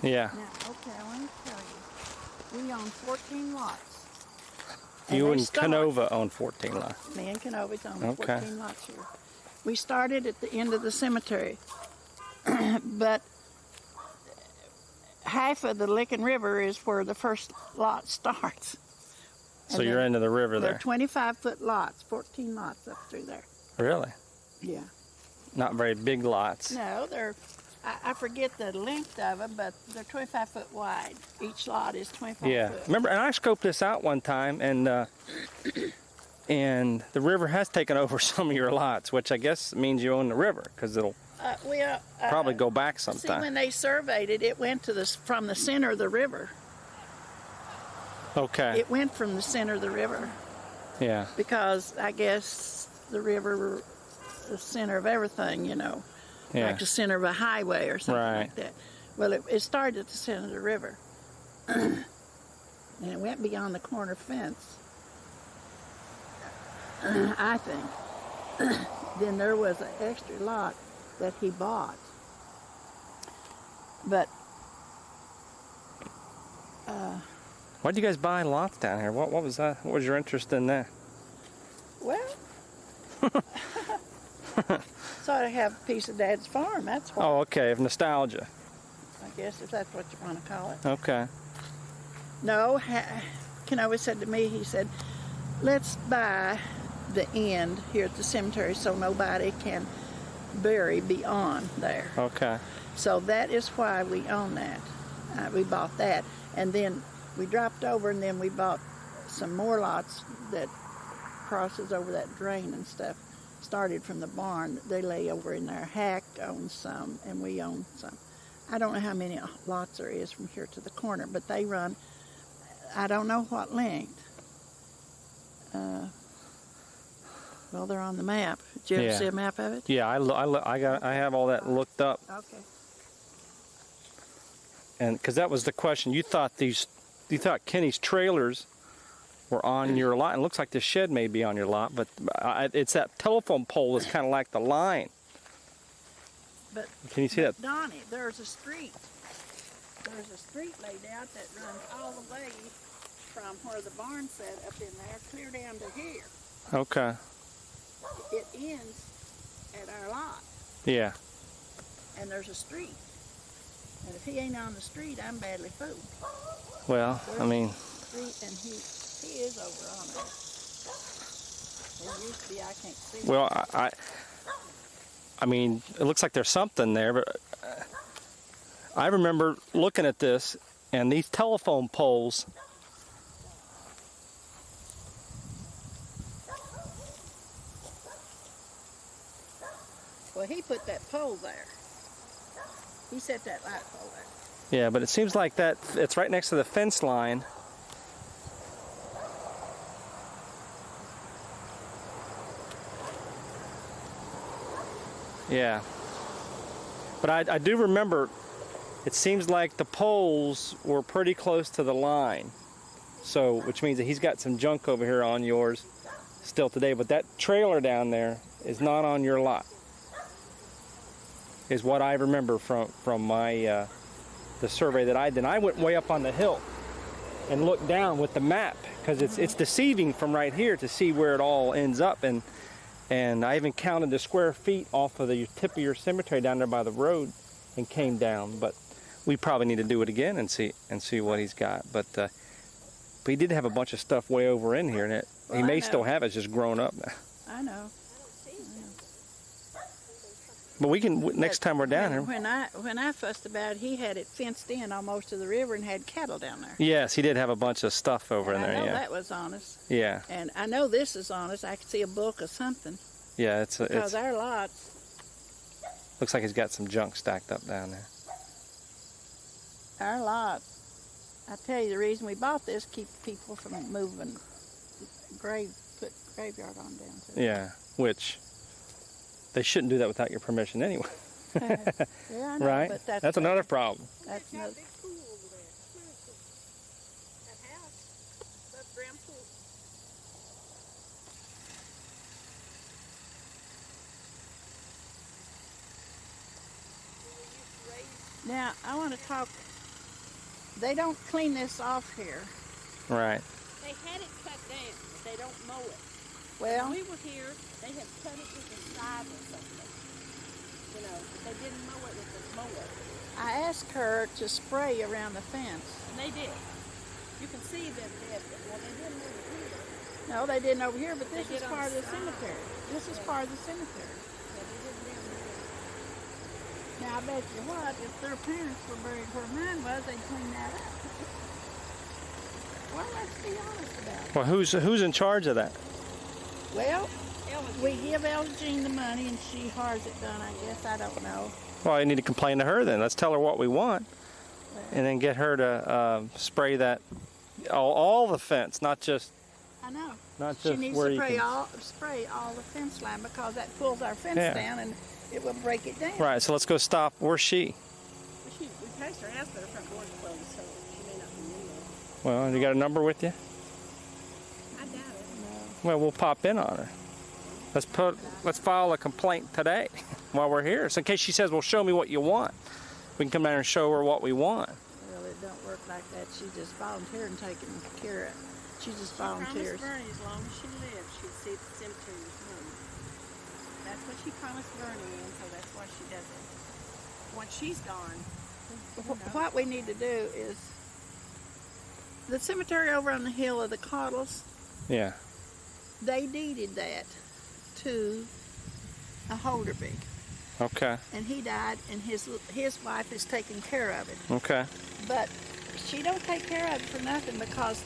Yeah. Now, okay, I want to tell you, we own 14 lots. You and Canova own 14 lots. Me and Canova's own Okay. 14 lots here. We started at the end of the cemetery, but half of the Licking River is where the first lot starts. So you're into the river there. They're 25-foot lots, 14 lots up through there. Really? Yeah. Not very big lots. No, they're, I forget the length of them, but they're 25-foot wide. Each lot is 25 Yeah. foot. Remember, and I scoped this out one time, and the river has taken over some of your lots, which I guess means you own the river, because it'll probably go back sometime. See, when they surveyed it, it went to from the center of the river. Okay. It went from the center of the river. Yeah. Because I guess the river is the center of everything, you know. Yeah. Like the center of a highway or something Right. like that. Well, it started at the center of the river. And it went beyond the corner fence, I think. Then there was an extra lot that he bought. But Why'd you guys buy lots down here? What was that? What was your interest in that? well, so I have a piece of Dad's farm. That's why. Oh, okay. Of nostalgia. I guess if that's what you want to call it. Okay. No, Canova said to me, he said, let's buy the end here at the cemetery so nobody can bury beyond there. Okay. So that is why we own that. We bought that. And then we dropped over and then we bought some more lots that crosses over that drain and stuff. Started from the barn. They lay over in there. Hack owns some and we own some. I don't know how many lots there is from here to the corner, but they run, I don't know what length. Well, they're on the map. Did you ever see a map of it? Yeah, I have all that looked up. Okay. And because that was the question, you thought Kenny's trailers were on your lot, and it looks like the shed may be on your lot, but it's that telephone pole that's kind of like the line. But can you see that? Donnie, there's a street. There's a street laid out that runs all the way from where the barn set up in there, clear down to here. Okay. It ends at our lot. Yeah. And there's a street. And if he ain't on the street, I'm badly fooled. Well, There's I mean. Street, and he is over on it. It used to be, I can't see. Well, I mean, it looks like there's something there, but I remember looking at this, and these telephone poles. Well, he put that pole there. He set that light pole there. Yeah, but it seems like that it's right next to the fence line. Yeah. But I do remember it seems like the poles were pretty close to the line. So, which means that he's got some junk over here on yours still today, but that trailer down there is not on your lot. Is what I remember from my the survey that I did. And I went way up on the hill and looked down with the map because it's deceiving from right here to see where it all ends up, and I even counted the square feet off of the tip of your cemetery down there by the road and came down. But we probably need to do it again and see what he's got. But he did have a bunch of stuff way over in here, and he may still have it, it's just grown up now. I know. But we can, next time we're down here. When I fussed about it, he had it fenced in almost to the river and had cattle down there. Yes, he did have a bunch of stuff over in there, I know yeah. that was honest. Yeah. And I know this is honest. I could see a book or something. Yeah, because our lots. Looks like he's got some junk stacked up down there. Our lots. I tell you, the reason we bought this, keep people from moving put graveyard on down to it. Yeah, which they shouldn't do that without your permission anyway. Yeah, I know, right? But that's another problem. That's another. Big pool over there. That house, that brown pool. Now, I want to talk they don't clean this off here. Right. They had it cut down, but they don't mow it. Well, When we were here, they had cut it with a scythe or something. You know, but they didn't mow it with a mower. I asked her to spray around the fence. And they did. You can see that they had, well, they didn't over here. No, they didn't over here, but They this did is on part of the the side. cemetery. This is part of the cemetery. Yeah, they didn't down here. Now, I bet you what, if their parents were buried where mine was, they'd clean that up. Well, let's be honest about it. Well, who's in charge of that? Well, Ellen, we give Ella Jean the money and she hires it done, I guess. I don't know. Well, I need to complain to her then. Let's tell her what we want, and then get her to spray that all the fence, not just I know. not She just needs where to you can. spray all the fence line because that pulls our fence Yeah. down and it will break it down. Right. So let's go stop. Where's she? we passed her house, but her front door's closed, so she may not be in there. Well, you got a number with you? I doubt it. Well, we'll pop in on her. Let's file a complaint today while we're here. So in case she says, "Well, show me what you want," we can come down and show her what we want. Well, it don't work like that. She just volunteered and taken care of. She just She promised volunteers. Bernie as long as she lived, she'd see the cemetery was home. That's what she promised Bernie, and so that's why she does it. Once she's gone, What we need to do is the cemetery over on the hill of the Cottles, Yeah. they deeded that to a Holderby. Okay. And he died, and his wife is taking care of it. Okay. But she don't take care of it for nothing because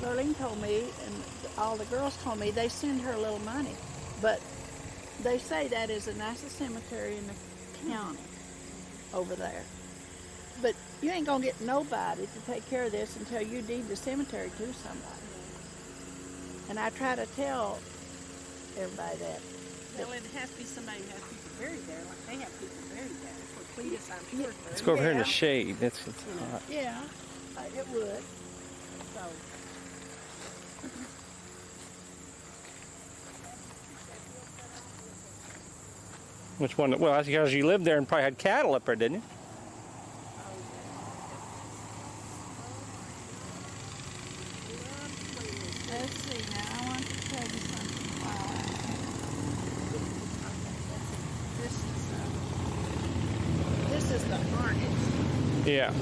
Lurleen told me, and all the girls told me, they send her a little money. But they say that is the nicest cemetery in the county over there. But you ain't gonna get nobody to take care of this until you deed the cemetery to somebody. And I try to tell everybody that. well, it has to be somebody who has people buried there, like they have people buried there. That's what Cletus, I'm sure. Let's go over here in the Yeah. shade. It's hot. Yeah, it would. So, Which one? Well, that's because you lived there and probably had cattle up there, didn't you? Let's see now. I want to tell you something. This is the harness. Yeah.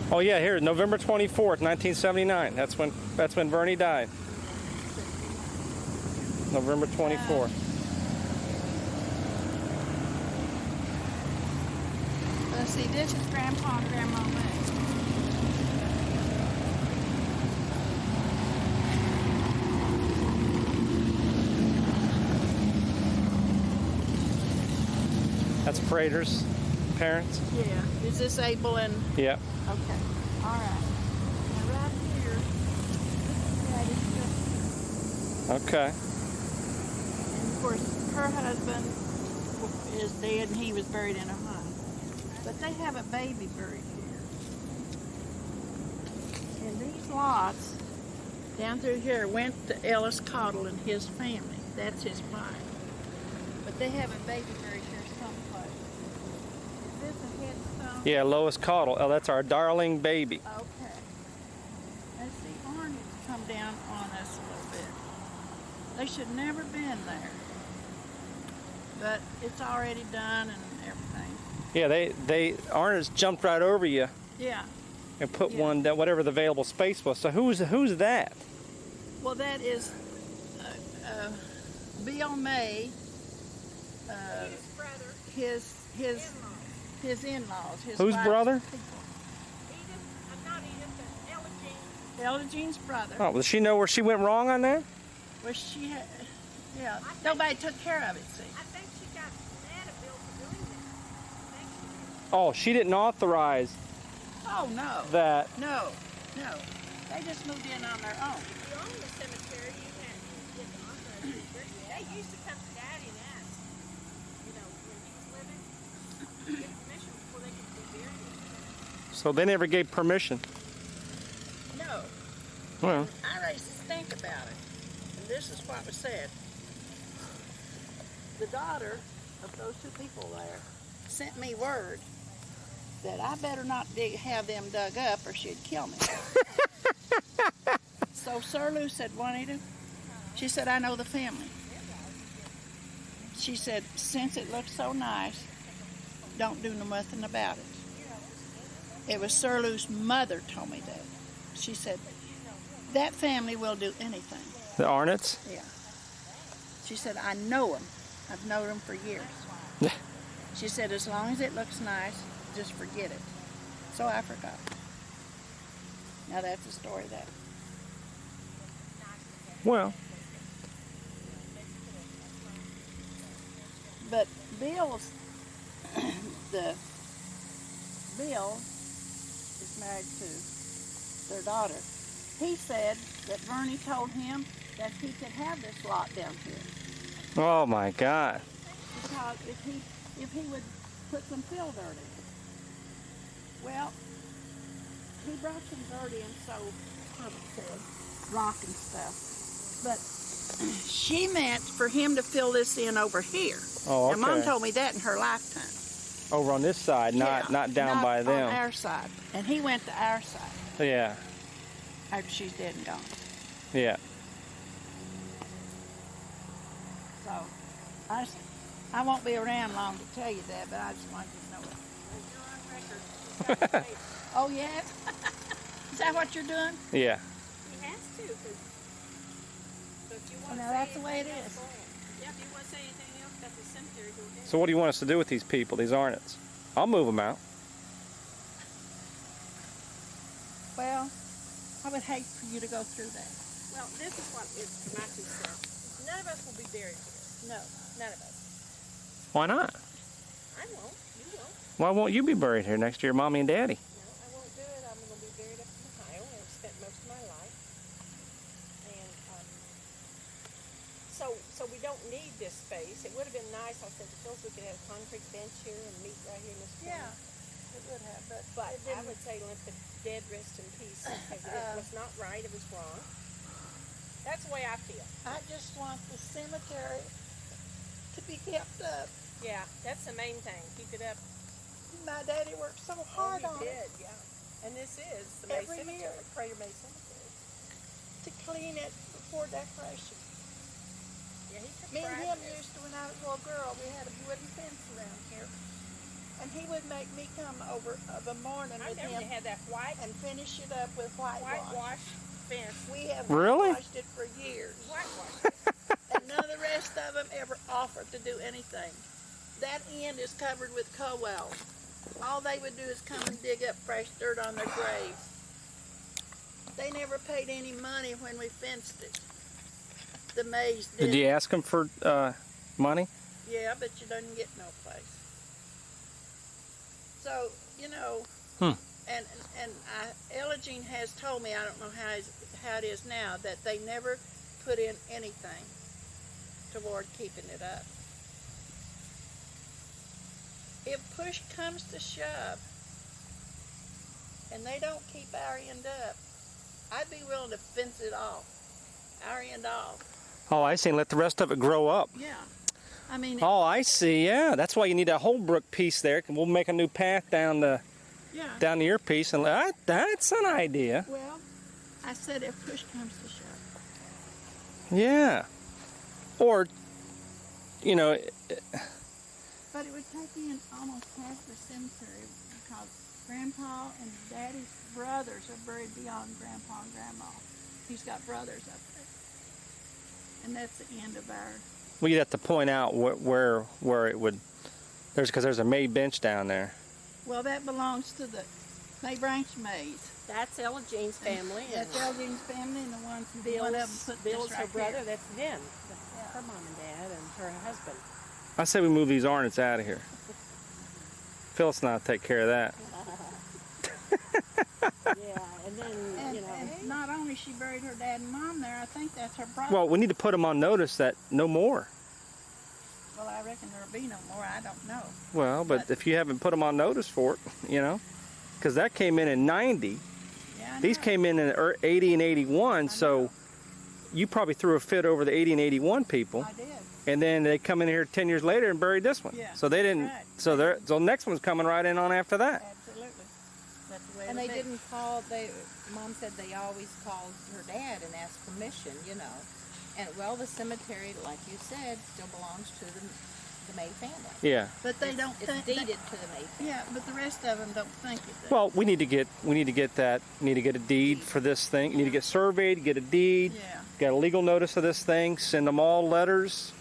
Oh yeah, here, November 24th, 1979. That's when Bernie died. November 24th. Let's see. This is Grandpa and Grandma May. That's Prater's parents. Yeah. Is this Abel and? Yeah. Okay. All right. Now right here, this is Daddy's sister. Okay. And of course, her husband is dead, and he was buried in a home. But they have a baby buried here. And these lots down through here went to Ellis Cottle and his family. That's his wife. But they have a baby buried here someplace. Is this a headstone? Yeah, Lois Cottle. Oh, that's our darling baby. Okay. Let's see, Arnie's come down on us a little bit. They should never been there. But it's already done and everything. Yeah, they Arnold's jumped right over you Yeah. and put Yeah. one down, whatever the available space was. So who's that? Well, that is Bill May, his brother, his in-laws. His Whose wife's brother? people. Edith, not Edith, but Ella Jean. Ella Jean's brother. Oh, does she know where she went wrong on that? Well, she had, yeah. Nobody took care of it. See. I think she got mad at Bill for doing that. I think she did. Oh, she didn't authorize Oh no. that. No. They just moved in on their own. If you own the cemetery, you can't get the authorize. They used to come to Daddy and ask, you know, when he was So they never gave permission. No. Well, I raised to think about it. And this is what was said. The daughter of those two people there sent me word that I better not have them dug up or she'd kill me. So Sir Lou said, Juanita, she said, I know the family. She said, since it looks so nice, don't do nothing about it. It was Sir Lou's mother told me that. She said, that family will do anything. the Arnott's? Yeah. She said, I know them. I've known them for years. Yeah. She said, as long as it looks nice, just forget it. So I forgot. Now that's the story of that. Well, But Bill's, Bill is married to their daughter. He said that Bernie told him that he could have this lot down here. oh my God. Because if he would put some fill dirt in. Well, he brought some dirt in, so Herbert said, rock and stuff. But she meant for him to fill this in over here. Oh, And Mom okay. told me that in her lifetime. Over on this side, not down by on them. our side. And he went to our side Yeah, after she's dead and gone. yeah. So I won't be around long to tell you that, but I just wanted you to know it. You're on record. Oh, yeah? Is that what you're doing? Yeah. He has to, because if you want to Well, say that's the way it anything is. else, go ahead. Yeah, if you want to say anything else about the cemetery, go ahead. So what do you want us to do with these people, these Arnott's? I'll move them out. Well, I would hate for you to go through that. Well, this is what is my two cents. None of us will be buried here. No. None of us. Why not? I won't. You won't. Why won't you be buried here next to your mommy and daddy? No, I won't do it. I'm going to be buried up in Ohio, where I've spent most of my life. And so we don't need this space. It would have been nice, I said to Phyllis, we could have a concrete bench here and meet right here in this corner. Yeah, it would have, but But it I didn't. would say let the dead rest in peace, because it was not right, it was wrong. That's the way I feel. I just want the cemetery to be kept up. Yeah, that's the main thing. Keep it up. My daddy worked so hard Oh, on he it did, yeah. And this is the May Every Cemetery, year. Crater May Cemetery. to clean it before decoration. Yeah, he took Me and pride him in it. used to, when I was a little girl, we had a wooden fence around here. And he would make me come over of a morning I with remember him they had that and finish it up with whitewash. whitewash fence. We have Really? whitewashed it for years. Whitewash. And none of the rest of them ever offered to do anything. That end is covered with coal. All they would do is come and dig up fresh dirt on their graves. They never paid any money when we fenced it. The Mays did. Did you ask them for money? Yeah, but you don't get no place. So, you know, and Ella Jean has told me, I don't know how it is now, that they never put in anything toward keeping it up. If push comes to shove, and they don't keep our end up, I'd be willing to fence it off, our end off. Oh, I see. And let the rest of it grow up. Yeah. I mean, Oh, I see. Yeah, that's why you need that Holbrook piece there. We'll make a new path down to your piece, and that's an idea. well, I said if push comes to shove. Yeah. Or, you know, But it would take in almost half the cemetery because Grandpa and Daddy's brothers are buried beyond Grandpa and Grandma. He's got brothers up there. And that's the end of our... we'd have to point out where it would. Because there's a May bench down there. Well, that belongs to the May Branch Mays. That's Ella Jean's family. That's Elgine's family and the ones who Bill's, one of them put Bill's this her right brother. here. That's them. That's her mom and dad and her husband. I say we move these Arnott's out of here. Phyllis and I'll take care of that. Yeah, and then, And, you know. and not only she buried her dad and mom there, I think that's her brother. Well, we need to put them on notice that no more. Well, I reckon there'll be no more. I don't know. Well, but if you haven't put them on notice for it, you know. because that came in 90. Yeah, I These know. came in 80 and 81, so you probably threw a fit over the 80 and 81 people. I did. And then they come in here 10 years later and buried this one. Yeah, So they didn't. right. So the next one's coming right in on after that. Absolutely. That's the way And it'll they be. didn't call, Mom said they always called her dad and asked permission, you know. And, well, the cemetery, like you said, still belongs to the May family. Yeah. But they don't It's think. deeded to the May family. Yeah, but the rest of them don't think it does. Well, we need to get that. We need to get a deed for this thing. You need to get surveyed, get a deed, Yeah. get a legal notice of this thing, send them all letters,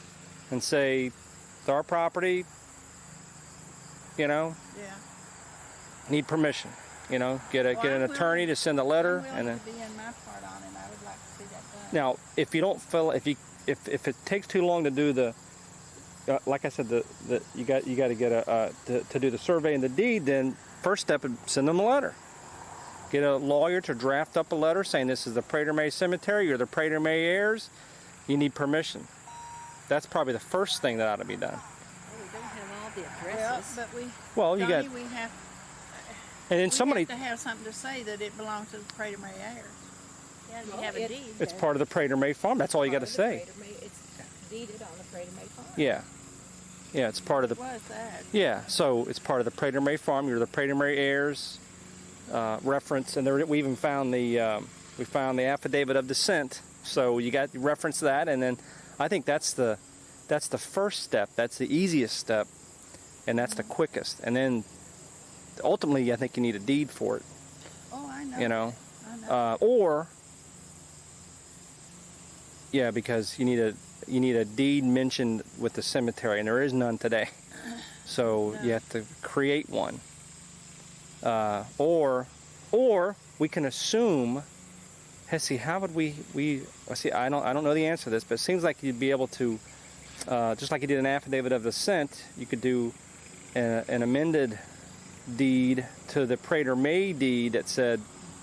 and say it's our property. You know, Yeah. need permission. You know, get Well, an I'm attorney willing- to send a letter, I'm and willing then to be in my part on it. I would like to see that done. now if you don't fill if it takes too long to do the like I said, you got to get to do the survey and the deed. Then first step is send them a letter. Get a lawyer to draft up a letter saying this is the Prater May Cemetery. You're the Prater May heirs. You need permission. That's probably the first thing that ought to be done. Well, we don't have all the Well, addresses. but we. Well, you got Donnie, we have. and then We somebody. have to have something to say that it belongs to the Prater May heirs. Yeah, you Well, have a deed. It's part of the Prater May farm. That's all you got to say. It's deeded on the Prater May farm. Yeah. Yeah, it's part of the. What was that? Yeah, so it's part of the Prater May farm. You're the Prater May heirs reference, and there we even found the affidavit of descent. So you got reference that, and then I think that's the first step. That's the easiest step, and that's the quickest. And then ultimately, I think you need a deed for it. Oh, I know. You know, I know. or yeah, because you need a deed mentioned with the cemetery, and there is none today. So you have to create one. Or we can assume. See, how would we see? I don't know the answer to this, but it seems like you'd be able to, just like you did an affidavit of descent, you could do an amended deed to the Prater May deed that said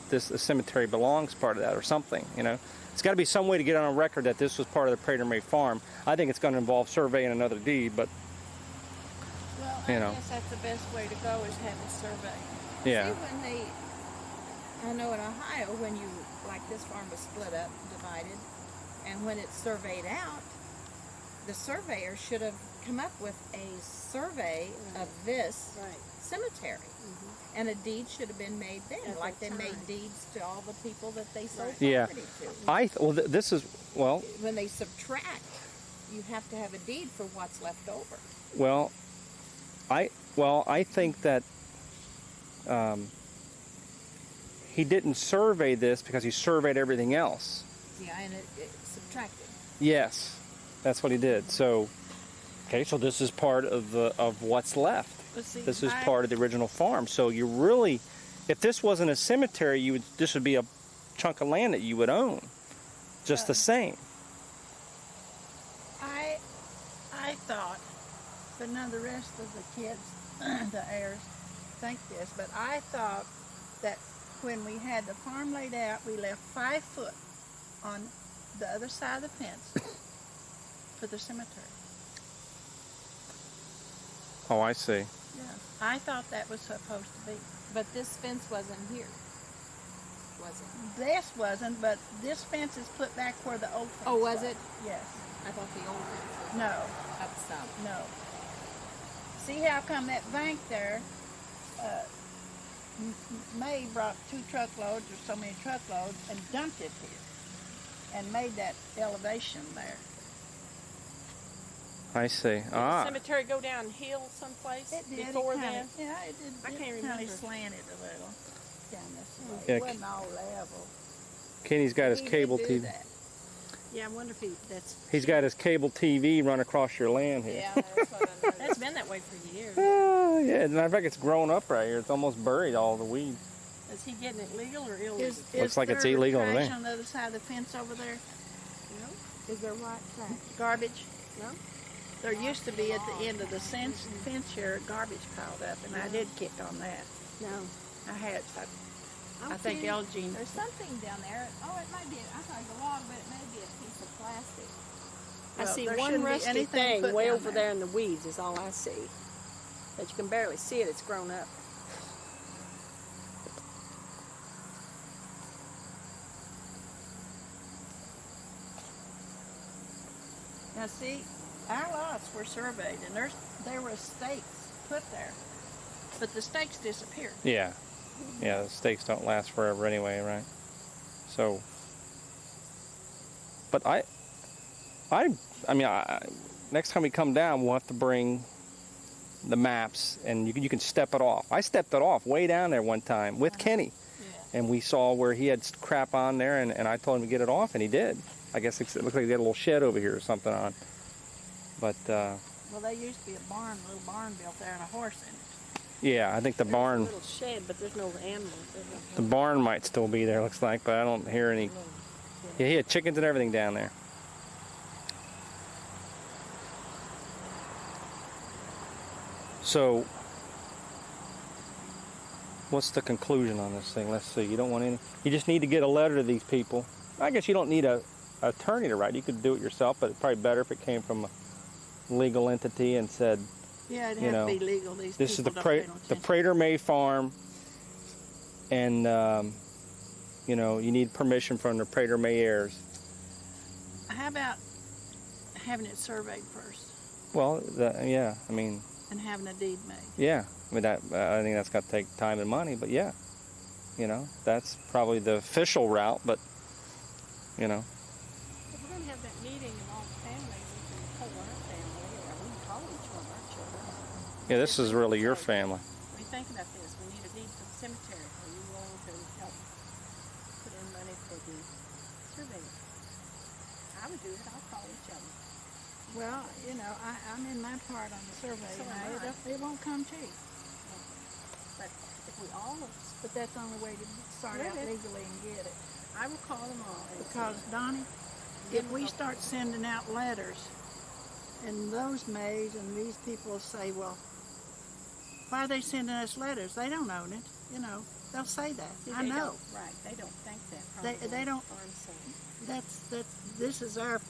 the cemetery belongs part of that or something. You know, it's got to be some way to get on a record that this was part of the Prater May farm. I think it's going to involve surveying another deed, but Well, you I know. guess that's the best way to go is have a survey. yeah. See, I know in Ohio, when you, like this farm was split up, divided, and when it's surveyed out, the surveyor should have come up with a survey of this Right. cemetery. And a deed should have been made then, At like they that made time. deeds to all the people that they sold Yeah. property to. This is When they subtract, you have to have a deed for what's left over. I think that he didn't survey this because he surveyed everything else. Yeah, and it subtracted. Yes, that's what he did. So, okay, so this is part of what's left. But see, This is I- part of the original farm. So you really, if this wasn't a cemetery, this would be a chunk of land that you would own, just the same. I thought, but none of the rest of the kids, the heirs, think this, but I thought that when we had the farm laid out, we left 5 foot on the other side of the fence for the cemetery. Oh, I see. Yeah, I thought that was supposed to be. But this fence wasn't here, was it? This wasn't, but this fence is put back where the old fence Oh, was it? Yes. I thought the old fence No, was up some. no. See how come that bank there, May brought 2 truckloads or so many truckloads and dumped it here and made that elevation there. I see. Did the Ah, cemetery go downhill someplace It did. before it kinda, then? Yeah, it did. I can't It remember. kind of slanted a little down this way. Yeah, It wasn't all level. Kenny's got his He did cable do TV. that. Yeah, I wonder if that's. He's got his cable TV run across your land here. Yeah, that's what I noticed. That's been that way for years. Oh, yeah. As a matter of fact, it's grown up right here. It's almost buried all the weeds. Is he getting it legal or illegal? Looks like it's there illegal to trash me. on the other side of the fence over there? Is there what trash? Garbage? No? There used to be at the end of the fence here garbage piled up, and I did kick on that. No. I had. I think Elgene. There's something down there. Oh, it might be, I thought it was a log, but it may be a piece of plastic. I Well, see there one shouldn't be rusty anything thing put way down over there in the weeds is all I see. But you can barely see it. It's grown up. Now see, our lots were surveyed, and there were stakes put there, but the stakes disappeared. Yeah. Yeah, the stakes don't last forever anyway, right? So, but I mean, next time we come down, we'll have to bring the maps, and you can step it off. I stepped it off way down there one time with Kenny, and we saw where he had crap on there, and I told him to get it off, and he did. I guess it looks like he had a little shed over here or something on. But well, there used to be a little barn built there, and a horse in it. yeah, I think the There's barn, a little shed, but there's no animals. the barn might still be there. Looks like, but I don't hear any. Yeah, he had chickens and everything down there. So, what's the conclusion on this thing? Let's see. You don't want any. You just need to get a letter to these people. I guess you don't need a attorney to write. You could do it yourself, but it's probably better if it came from a legal entity and said, Yeah, it'd you have know, to be legal. These this is people the don't pay no the attention. Prater May farm, and you know, you need permission from the Prater May heirs. How about having it surveyed first Well, yeah, I mean, and having a deed made? yeah, I mean that. I think that's got to take time and money, but yeah, you know, that's probably the official route. But you know, If we're going to have that meeting of all the families, we can call our family, or we can call each one of our children. yeah, this is really your family. What do you think about this? We need a deed for the cemetery. Are you willing to help put in money for the survey? I would do it. I'll call each of them. Well, you know, I'm in my part on the survey. So You am know, I. it won't come cheap, But if we all, but that's the only way to start out Really? legally and get it. I will call them all. And Because, Donnie, if we start sending out letters, and those Mays and these people say, well, why are they sending us letters? They don't own it. You know, they'll say that. see, I they know. don't- Right, they don't think that. They- Probably they don't- farm side. This is our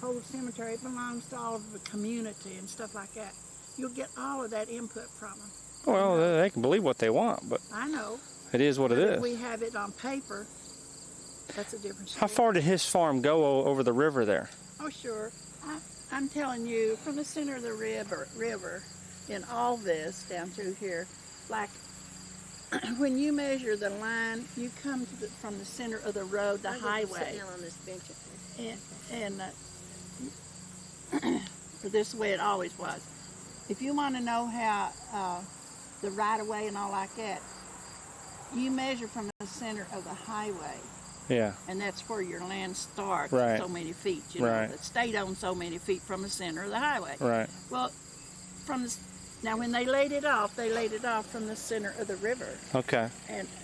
whole cemetery. It belongs to all of the community and stuff like that. You'll get all of that input from them. Well, they can believe what they want, but I know. it is what it But if is. we have it on paper, that's a different story. How far did his farm go over the river there? Oh, sure. I'm telling you, from the center of the river in all this down through here, like when you measure the line, you come to from the center of the road, the I'm gonna be highway, sitting down on this bench up there. and this is the way it always was. If you want to know how the right of way and all like that, you measure from the center of the highway. Yeah, And that's where your land starts, Right. so many feet. You know, Right. the state owns so many feet from the center of the highway. right. Well, now when they laid it off from the center of the river, Okay,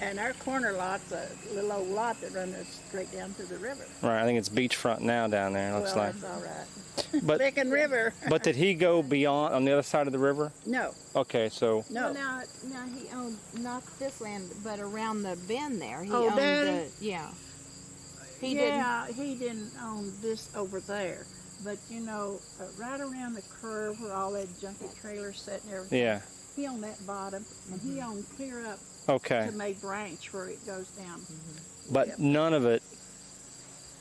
and our corner lot's a little old lot that runs straight down to the river. right. I think it's beachfront now down there. It looks Well, like. that's all right. But Licking River. but did he go beyond on the other side of the river? No, Okay, so no. Well, now he owned not this land, but around the bend there. He Oh, owned Daddy? yeah. He He didn't own this over there. But you know, right around the curve where all that junky trailers set and everything. yeah. He owned that bottom, and he owned clear up Okay, to May Branch where it goes down. but Yep. none of it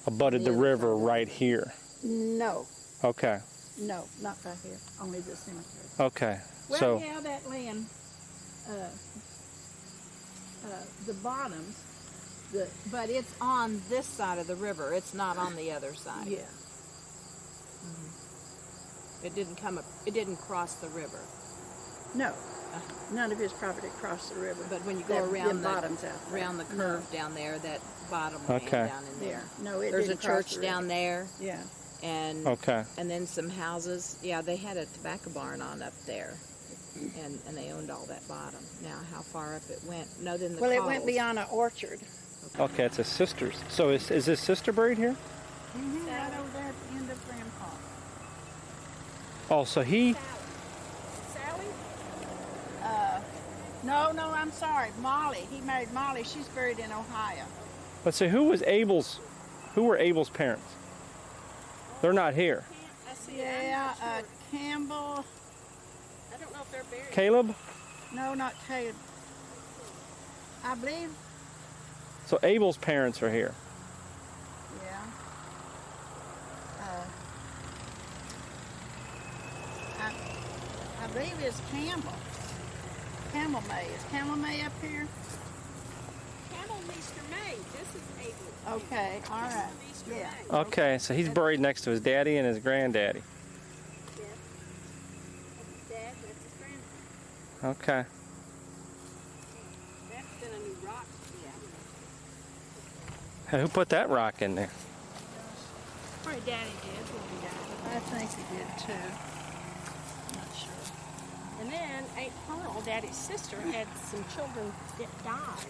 abutted the The other river side. right here. No, Okay, no, not right here. Only the cemetery. okay. Well, So yeah, that land, the bottoms, but it's on this side of the river. It's not on the other side. yeah. It didn't come up. It didn't cross the river. No, none of his property crossed the river. But when you go Them around the bottoms out there. around the No. curve down there, that bottom land Okay. down in there. No, it There's a didn't cross church the down river. there, Yeah. and okay, then some houses. Yeah, they had a tobacco barn on up there, and they owned all that bottom. Now, how far up it went? No, then the Well, it went Coles. beyond an orchard. okay. It's his sister's. So is his sister buried here? Right over there at the end of Graham Park. Oh, so he. Sally? No, I'm sorry. Molly. He married Molly. She's buried in Ohio. Let's see. Who were Abel's parents? They're not here. I see. Yeah, Campbell. I don't know if they're buried. Caleb. No, not Caleb. I believe. So Abel's parents are here. Yeah. believe it's Campbell. Camel May. Is Camel May up here? Camel Mr. May. This is Abel. Okay, all right. This is Mr. Yeah. May. Okay, so he's buried next to his daddy and his granddaddy. Yeah. That's his dad. That's his granddad. Okay. That's been a new rock. Yeah. Hey, who put that rock in there? Probably Daddy did when he died. I think he did too. Not sure. And then Aunt Pearl, Daddy's sister, had some children that died.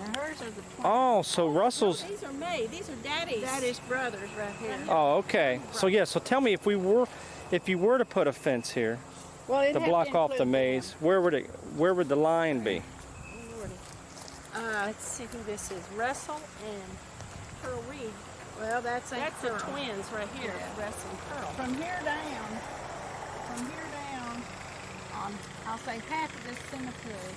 And hers are the twins. Oh, so Russell's. No, these are May. These are Daddy's. Daddy's brothers right here. Oh, okay. So yeah. So tell me, if you were to put a fence here Well, it'd to have block off the include maze, where would the line be? Lordy. Let's see who this is. Russell and Pearl Reed. them. Well, that's Aunt That's the Pearl. twins right here, Yeah. Russell and Pearl. From here down, on, I'll say half of this cemetery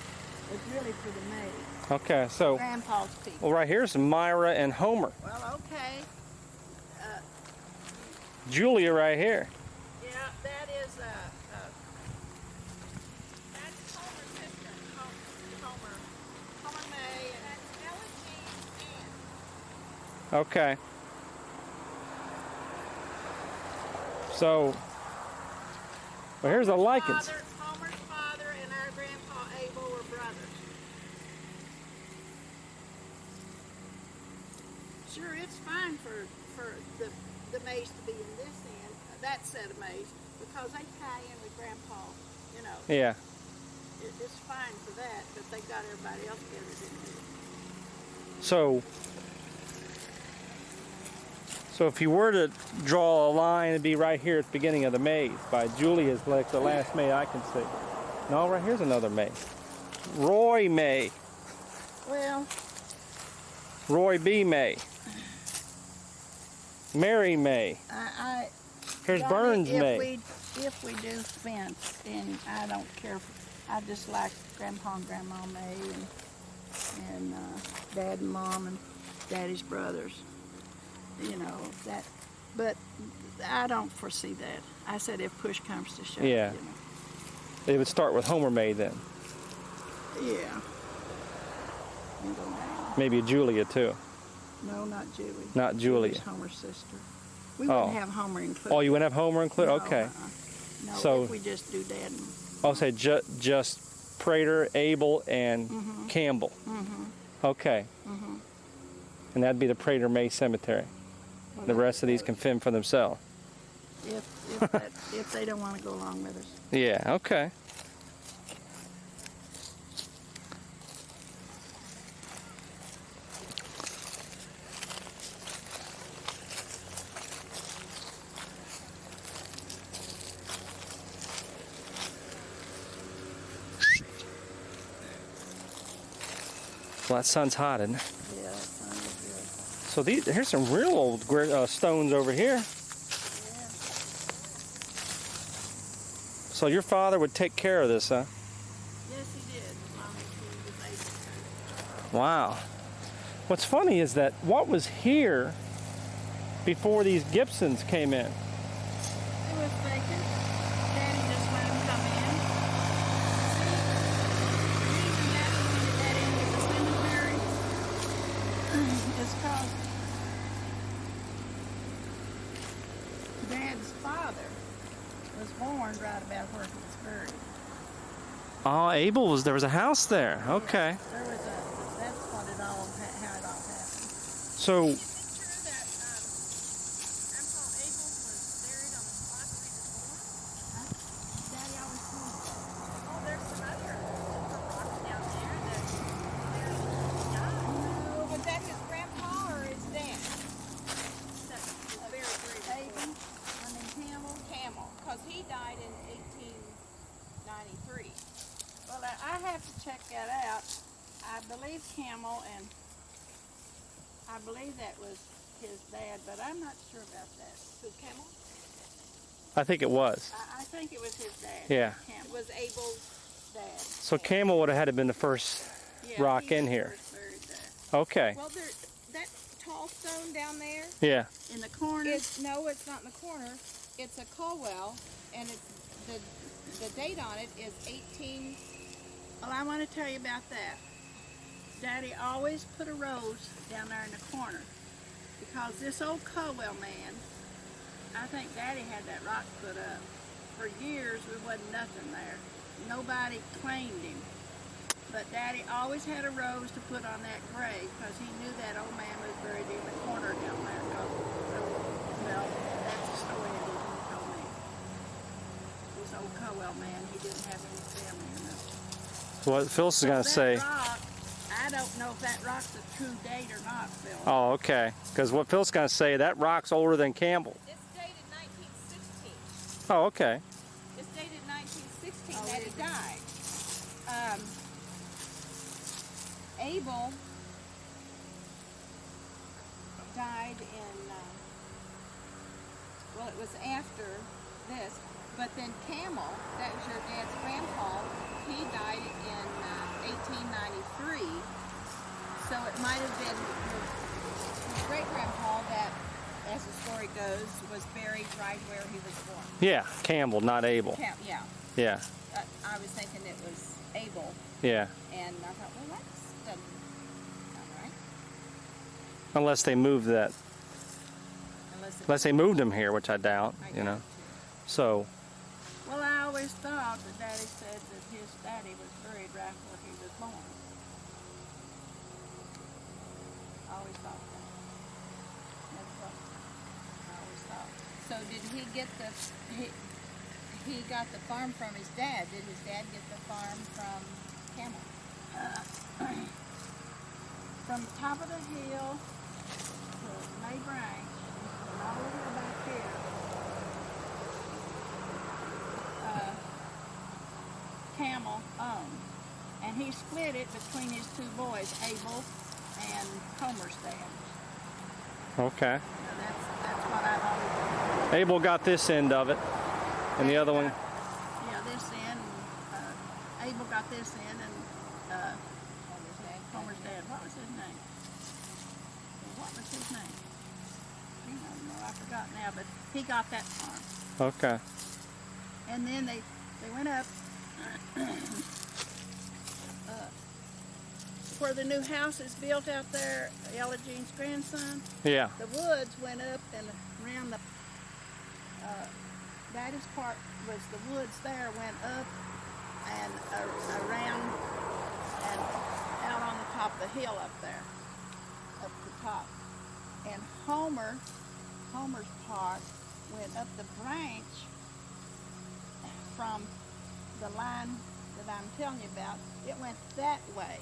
is really for the maid. Okay. So Grandpa's people. well, right here's Myra and Homer. Well, okay. Julia right here. Yeah, that is That's Homer's sister. Homer May. And That's Ella Jane's aunt. Okay. So, well, here's the lichens. Homer's father and our grandpa Abel were brothers. Sure, it's fine for the maze to be in this end, that set of maze, because they tie in with grandpa, you know. Yeah. It's fine for that, but they got everybody else together, didn't they? So if you were to draw a line, it'd be right here at the beginning of the maze by Julia's, like the last May I can see. No, right here's another May. Roy May. Well, Roy B. May. Mary May. Here's Johnny, Burns May. If we do fence, and I don't care, I just like Grandpa and Grandma May and Dad and Mom and Daddy's brothers. You know that, but I don't foresee that. I said if push comes to shove. Yeah. You know. They would start with Homer May then. Yeah. And go down. Maybe Julia too. No, not Julie. Not Julia. Julie's Homer's sister. We Oh. wouldn't have Homer included. Oh, you wouldn't have Homer included? No, Okay. No, So- if we just do Dad and I'll say just Prater, Abel, and Campbell. Okay. And that'd be the Prater May Cemetery. The rest of these can fend for themselves. if they don't want to go along with us. Yeah, okay. Well, that sun's hot, isn't it? Yeah, that sounds good. So here's some real old stones over here. So your father would take care of this, huh? Yes, he did, as long as he was able to. Wow. What's funny is that what was here before these Gibsons came in? It was vacant. Daddy just let him come in. See, the reason that into the cemetery is because Dad's father was born right about where he was buried. Oh, there was a house there. Okay. There was that's what it all, how it all happened. So, Is it true that Grandpa Abel was buried on the spot where he was born? Daddy always told me. Oh, there's some other rocks down there that there's died. No, was that his grandpa or his dad? That was very, very Abel, I mean Campbell. Camel, because he died in 1893. Well, I have to check that out. I believe Camel, and I believe that was his dad, but I'm not sure about that. Who, Camel? I think it was. I think it was his dad. Yeah. It Camel. was Abel's Dad. So Camel would have had to been the first Yeah, rock he in was here. buried there. Okay. Well, that tall stone down there, Yeah. In the corner. it's not in the corner. It's a Colwell, and it's the date on it is 18. Well, I want to tell you about that. Daddy always put a rose down there in the corner because this old Caldwell man, I think Daddy had that rock put up. For years, there wasn't nothing there. Nobody claimed him. But Daddy always had a rose to put on that grave because he knew that old man was buried in the corner down there. Well, that's the story that he told me. This old Caldwell man, he didn't have any family or nothing. What Phyllis is going to That say. rock, I don't know if that rock's a true date or not, Phil. Oh, okay. Because what Phil's going to say, that rock's older than Campbell. It's dated 1916. Oh, okay. It's dated 1916 Oh, that it he is. died. Abel died in, well, it was after this, but then Camel, that was your dad's grandpa, he died in 1893. So it might have been his great-grandpa that, as the story goes, was buried right where he was born. Yeah, Campbell, not Abel. Yeah. Yeah, I was thinking it was Abel, yeah. and I thought, well, that's doesn't sound right. Unless they moved that. Unless they moved him here, which I doubt, you know. So, Well, I always thought that Daddy said that his daddy was buried right where he was born. I always thought that. That's what I always thought. So did he get the he got the farm from his dad? Did his dad get the farm from Camel? From the top of the hill to May Branch, and all the way back here, Camel owned. And he split it between his two boys, Abel and Homer's dad. okay. So that's what I've always done. Abel got this end of it, and the other one. Yeah, this end, Abel got this end, and Homer's dad, what was his name? What was his name? I don't know, I forgot now, but he got that farm. Okay. And then they went up where the new house is built out there, Ella Jean's grandson. Yeah. The woods went up and around the, Daddy's part was the woods there went up and around and out on the top of the hill up there, up the top. And Homer's part went up the branch from the line that I'm telling you about. It went that way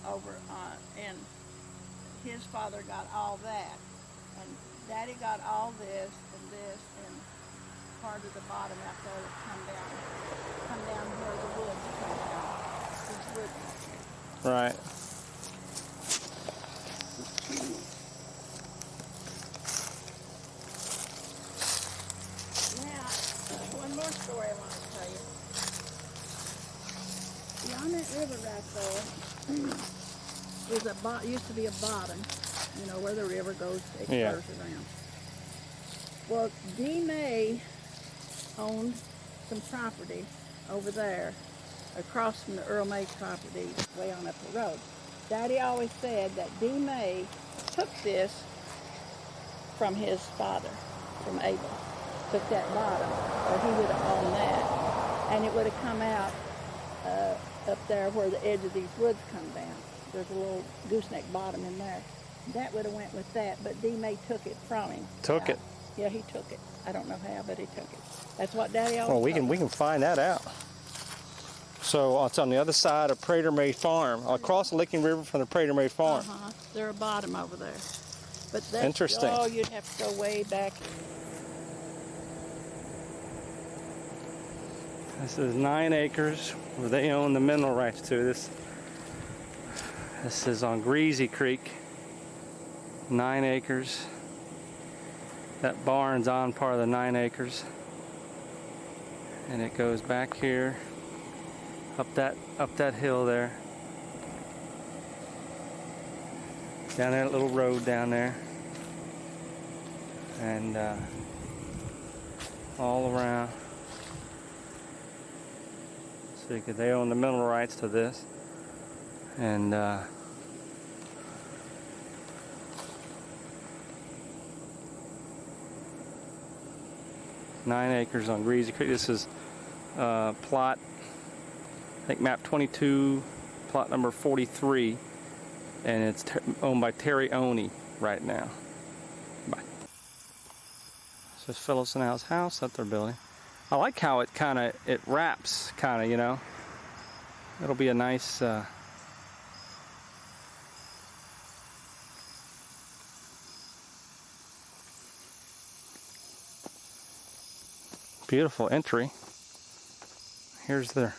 over, and his father got all that. And Daddy got all this, and part of the bottom out there that come down where the woods come down. These woods. Right. Now, one more story I want to tell you. See, on that river right there is used to be a bottom, you know, where the river goes, it Yeah. curves around. Well, D. May owned some property over there, across from the Earl May property, way on up the road. Daddy always said that D. May took this from his father, from Abel. Took that bottom, or he would have owned that. And it would have come out up there where the edge of these woods come down. There's a little gooseneck bottom in there. That would have went with that, but D. May took it from him. Took it. Yeah, he took it. I don't know how, but he took it. That's what Daddy always Well, we told me. can find that out. So it's on the other side of Prater May Farm, across the Licking River from the Prater May Farm. There's a bottom over there. But that's, Interesting. Oh, you'd have to go way back. This is 9 acres where they own the mineral rights to. This is on Greasy Creek. 9 acres. That barn's on part of the 9 acres. And it goes back here, up that hill there. Down that little road down there. And all around. So they own the mineral rights to this. And 9 acres on Greasy Creek. This is plot, I think map 22, plot number 43, and it's owned by Terry Oney right now. Bye. So it's Phyllis and Al's house that they're building. I like how it it wraps, you know. It'll be a nice beautiful entry. Here's their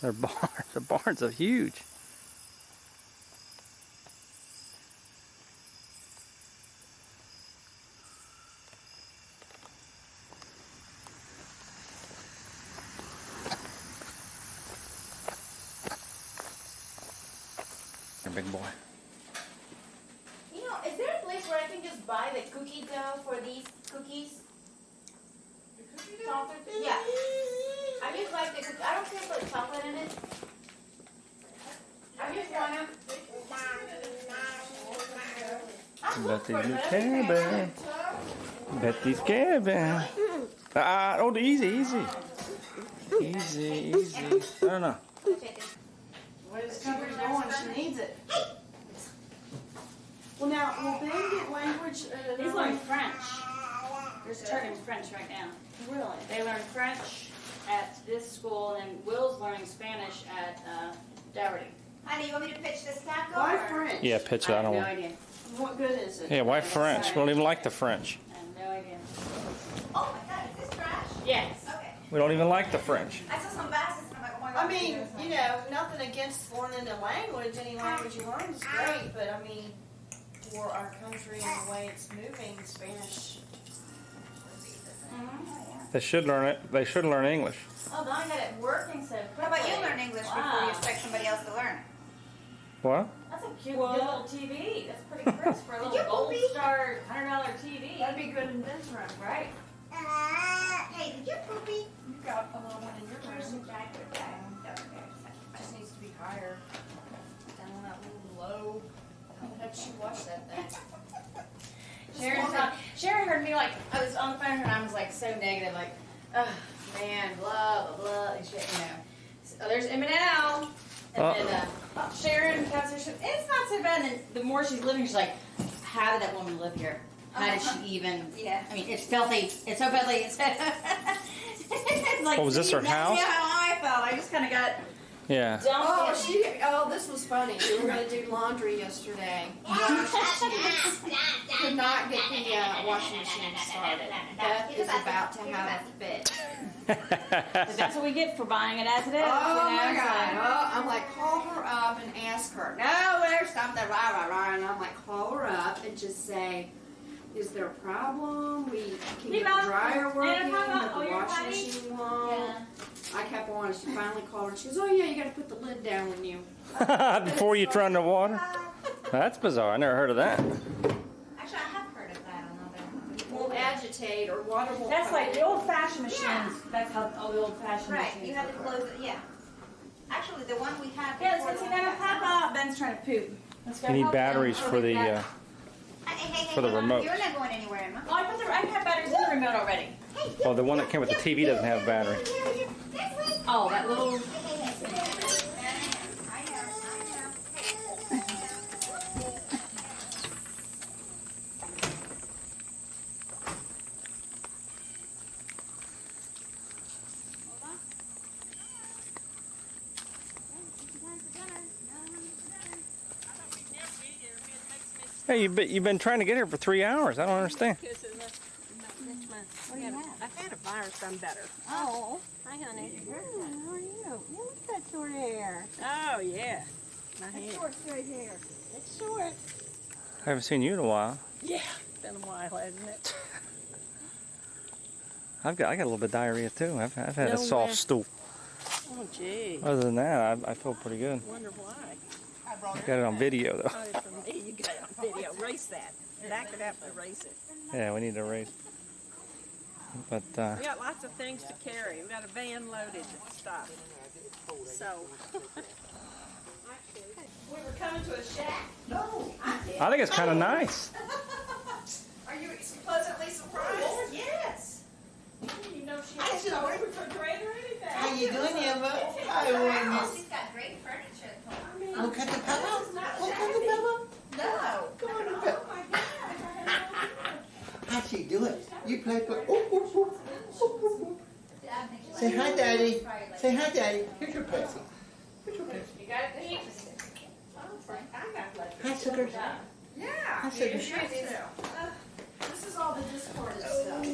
barn. The barns are huge. Big boy. You know, is there a place where I can just buy the cookie dough for these cookies? The cookie dough? Yeah. I just like the cookie. I don't care for the chocolate in it. I just want them. Betty's cabin. Betty's cabin. Oh, easy. Easy. I don't know. Where's Cooper's going? She needs it. Well, now, will Ben get language? He's learning French. They're starting French right now. Really? They learn French at this school, and then Will's learning Spanish at Dougherty. Honey, you want me to pitch this taco? Why or- French? Yeah, pitch it. I I don't have no want. idea. What good is it? Yeah, why French? We don't even like the French. I have no idea. Oh my God, is this trash? Yes. Okay. We don't even like the French. I saw some baskets and I'm like, oh my God. I mean, you know, nothing against learning a language. Any language you learn is great, but I mean, for our country and the way it's moving, Spanish. They should learn it. They should learn English. Oh, now I got it working so quickly. How about you learn English before you Wow. expect somebody else to learn it? What? That's a cute little TV. That's pretty crisp for a Did little you gold poopy? star $100 TV. That'd be good in Ben's room. Right. Hey, did you poopy? You got a little one in your Where's the room. jacket? Just needs to be higher. Down on that little low. How the heck she watch that thing? Sharon heard me like, I was on the phone and I was like so negative, like, oh man, blah, blah, blah, and shit, you know. So there's M&L. And then Sharon comes here, it's not so bad. And then the more she's living, she's like, how did that woman live here? How did she even? Yeah. I mean, it's filthy. It's so filthy. It's like, Oh, was this her house? Yeah, how I felt. I just kind of got Yeah. dumped. This was funny. We were gonna do laundry yesterday. Could not get the washing machine started. Beth is about to have a fit. But that's what we get for buying it as it is. Oh you know, my God! so- Oh, I'm like, call her up and ask her. No, there, stop that, rah rah rah. And I'm like, call her up and just say, is there a problem? We can get the dryer working, but the washing machine won't. Yeah. I kept on. She finally called her. And she goes, oh yeah, you got to put the lid down when you. Before you turn the water? That's bizarre. I never heard of that. Actually, I have heard of that on other. Won't agitate or water won't. That's come like in. the old-fashioned machines. That's how all the old-fashioned Right, machines you have to work. close it, yeah. Actually, the one we had Yeah, before. let's go see that pop-up. Ben's trying to poop. Let's go You need help him. batteries for the Hey, for the hang on. remote. You're not going anywhere, Emma. Oh, I have batteries in the remote already. Well, the one that came with the TV doesn't have a battery. Oh, that little. Hey, you've been trying to get here for 3 hours. I don't understand. What do you have? I've had a virus, I'm better. Oh, Hi, honey. how are you? Look at that short hair. Oh, yeah. My hair. Short, straight hair. It's short. I haven't seen you in a while. Yeah. Been a while, hasn't it? I got a little bit of diarrhea too. I've had No a soft way. stool. Oh, gee. Other than that, I feel pretty good. Wonder why. I got it on video though. Oh, it's from me. You got it on video. Erase that. Back it up to raise it. Yeah, we need to raise. But We got lots of things to carry. We got a van loaded of stuff. So. We were coming to a shack. No, I did. I think it's kind of nice. Are you pleasantly surprised? Yes. I didn't even know she had a refrigerator or anything. How you doing, Emma? Hi, Witness. She's got great furniture at home. Look at the pillow. Look at the pillow. No. Come on, the Oh pillow. my God. How she do it? You play for. Ooh, ooh, ooh, ooh, ooh, ooh. Say hi, Daddy. Say hi, Daddy. Here's your pussy. Here's your pussy. You got it, Pete? Hi, sugar. Yeah. Hi, You sugar. should too. This is all the discordant stuff.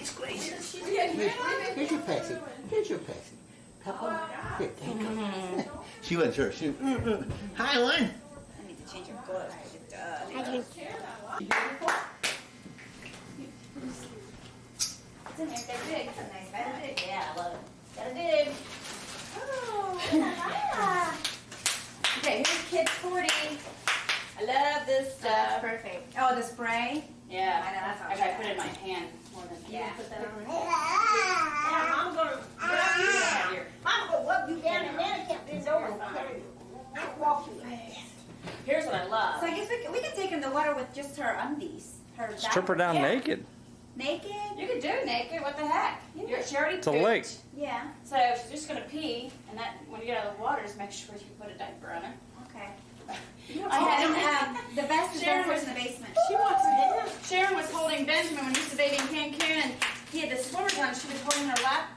Squeeze, squeeze. Here's your pussy. Here's your pussy. Papa. Here, take her. She wasn't sure. She. Hi, one. I need to change your clothes. It's in there. They're big. It's a nice bed. Big. Yeah, I love it. Got a dig. Oh. Okay, here's Kid 40. I love this stuff. That's perfect. Oh, the spray? Yeah. I know, that's I gotta put it in my hand more than. Yeah. Put that on. Yeah, I'm gonna grab you down here. I'm gonna rub you down and then I can't bend over and carry you. I'll walk you fast. Here's what I love. So I guess we can take her in the water with just her undies. Her strip her down Yeah. naked. naked? You can do it naked. What the heck? She already It's a pooped. lake. Yeah. So she's just gonna pee, and that when you get out of the water, just make sure you put a diaper on her. Okay. I had The best is Sharon downstairs was- in the basement. She wants to. Sharon was holding Benjamin when he used to baby in Cancun, and he had the swimmers on. She was holding her lap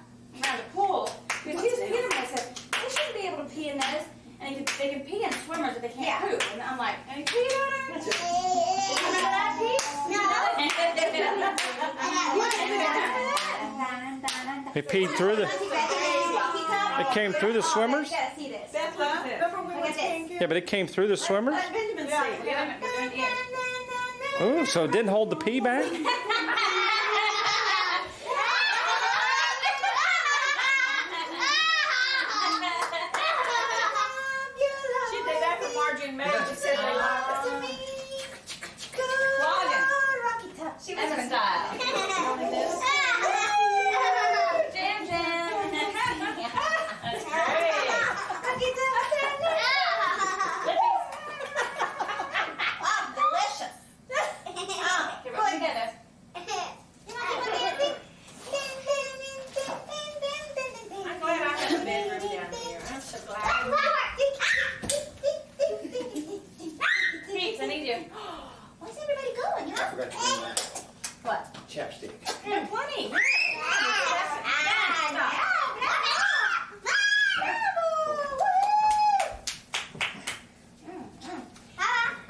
around the pool. Because he was peeing in them. I said, they shouldn't be able to pee in those. And they can pee in swimmers, but they can't Yeah. poop. And I'm like, any pee on her? Did you remember that piece? It peed through the. It came through the swimmers. You gotta see this. Beth, remember we went to Cancun? Yeah, but it came through the swimmers. Let Benjamin see it. Yeah, we're doing it here. Ooh, so it didn't hold the pee back. She did that for Margie and Meg. She said they loved it. She was a style. Jam jam. That's great. Delicious. Get right together. I'm glad I have a bedroom down here. I'm so glad. Pete, I need you. Where's everybody going, I huh? forgot to bring my What? chapstick. Yeah, plenty.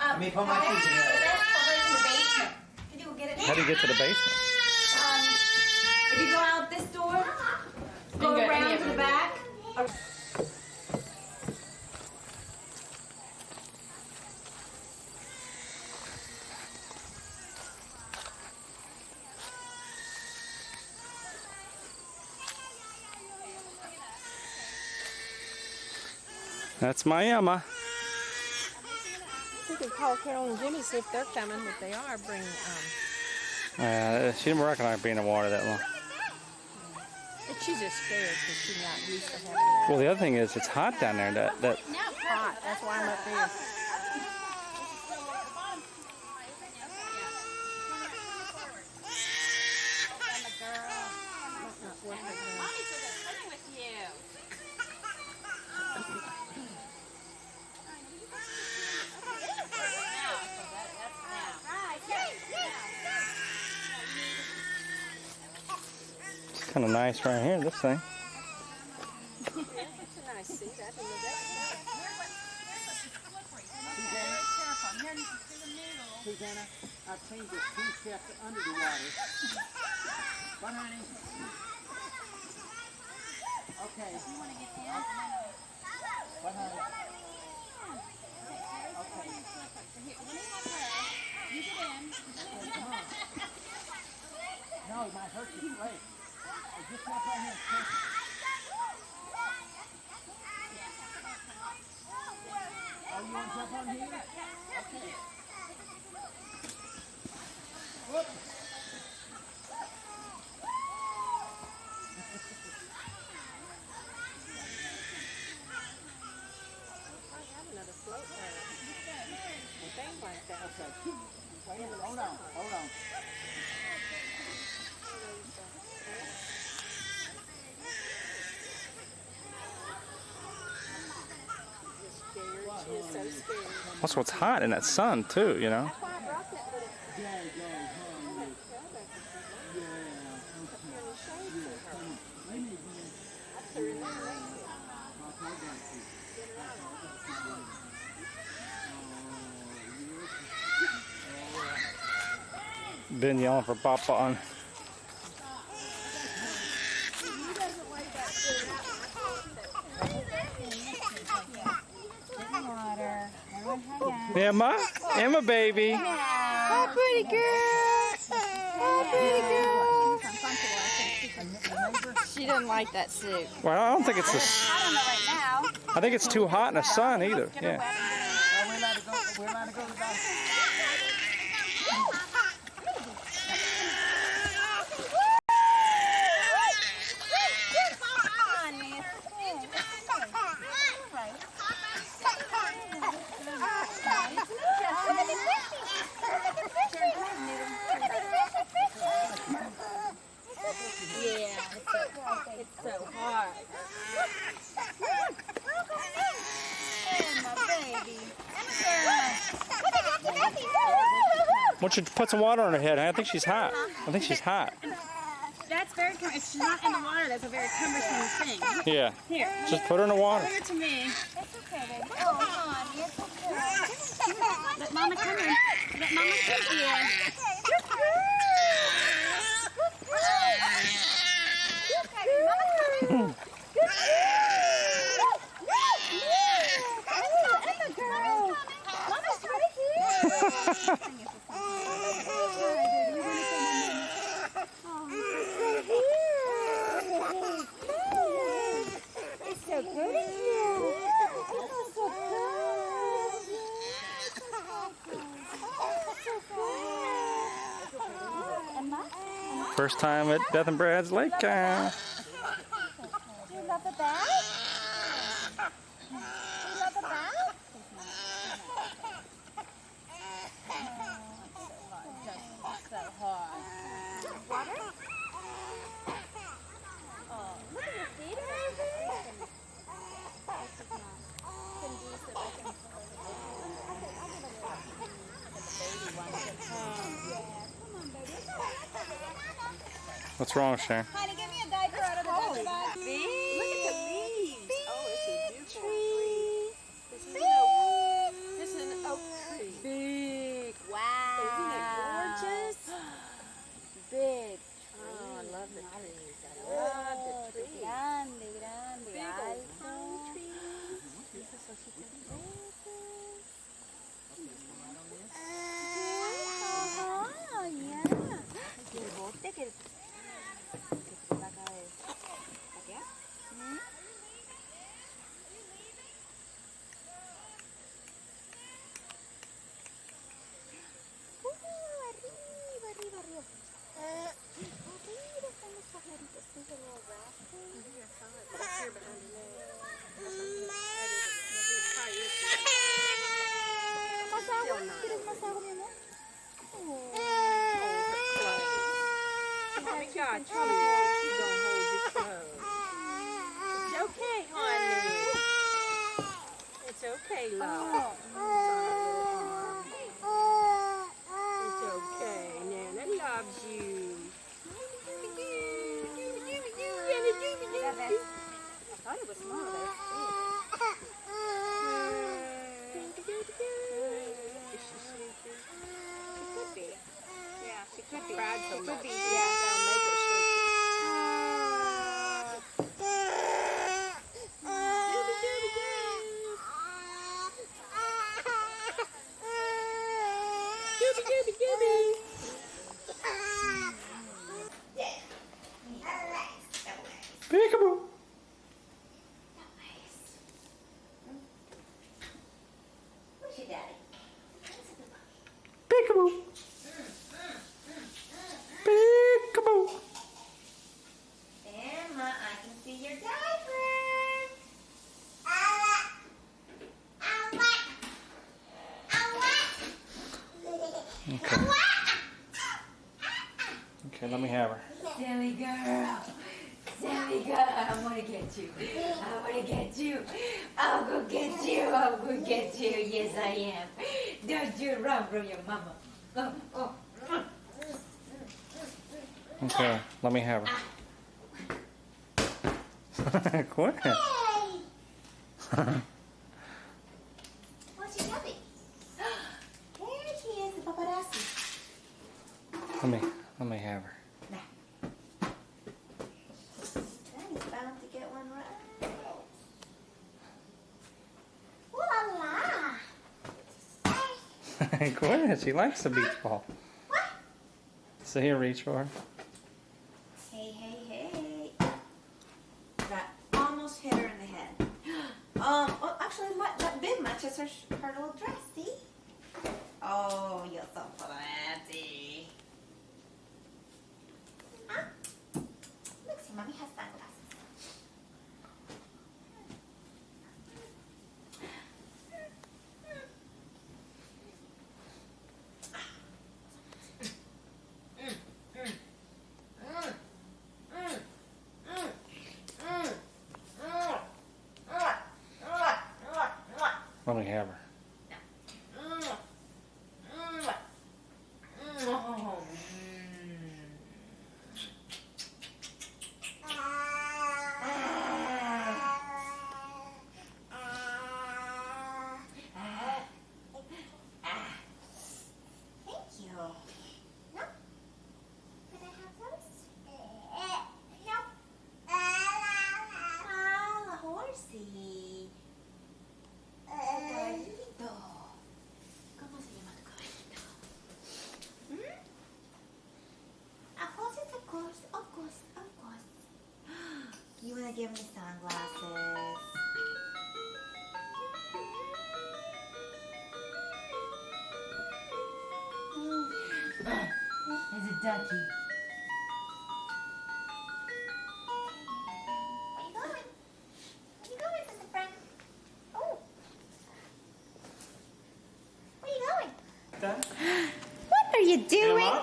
Let me put my shoes together. How do you get to the basement? If you go out this door, go Good, around yeah. to the back. That's my Emma. We can call Carol and Jimmy, see if they're coming. If they are, bring, She didn't recognize being in the water that long. she's just scared because she's not used to having that. Well, the other thing is, it's hot down there. That Hot, that's why I'm up there. it's kind of nice right here. This thing. It's a nice seat. I didn't know that. Susanna, I've changed it 2 steps under the water. What, honey? Okay. You want to get in? What, honey? Okay. You get in. Come on. No, it might hurt your leg. Just jump right here and push it. Oh, you want to jump on here? Okay. Another float or thing like that. Okay. Wait a minute. Hold on. Hold on. She is so scared. Also, it's hot in that sun too, you know. That's why I brought that little Been yelling for Papa on. Emma baby. Oh, pretty girl. Oh, pretty girl. She doesn't like that suit. Well, I don't think it's I don't know right now. I think it's too hot in the sun either. Yeah. We're allowed to go. We're allowed to go to the It's so hard. Why don't you put some water on her head? I think she's hot. I think she's hot. That's very, if she's not in the water, that's a very cumbersome thing. Yeah. Here. Just put her in the water. Bring her to me. It's okay, baby. Oh, honey, it's okay. Let Mama come in. Let Mama take you in. First time at Beth and Brad's Lake. Do you love the bath? Do you love the bath? So hard. Water? Oh, look at your feet, baby. What's wrong, Sharon? Honey, give me a diaper out of the diaper bag. Look at the leaves. Oh, it's a beautiful Tree. This is an oak tree. Big. Wow. Isn't it gorgeous? Big. Oh, I love the trees. I Oh, love the trees. grande, grande, Big old alto. pine trees. Oh, yeah. Que el bote que te va a caer. ¿Acá? Arriba, arriba, arriba. Arriba están los pajaritos. ¿Sí se lo ¿Más agua? ¿Quieres más agua, mi amor? I got you. She's gonna hold you close. It's okay, honey. It's okay, love. It's okay. Nana loves you. I thought it was small, but Is she sleepy? she could be. Yeah, she could be. Cried so She much. could be. Yeah, that'll make her sleepy. Peekaboo. Where's your daddy? Peekaboo. Okay. Okay, let me have her. Silly girl. Silly girl. I want to get you. I want to get you. I'll go get you. I'll go get you. Yes, I am. Don't you run from your mama. Oh. Okay, let me have her. Quit. What's your puppy? There she is, the paparazzi. Let me have her. Daddy's bound to get one right. Ooh la la. Quit. She likes the beach ball. So here, reach for her. Hey, hey, hey. That almost hit her in the head. Oh, actually, that big matches her little dress, see? Oh, you're so pretty. Huh? Look, see, Mommy has sunglasses. Let me have her. Thank you. No? Can I have those? No. Ah, horsey. Caballito. ¿Cómo se llama tu caballito? ¿Mm? A horse is of course, of course, of course. You wanna give me sunglasses? There's a ducky. Where you going? Where you going, Sister Friend? Oh. Where you going? What are you doing?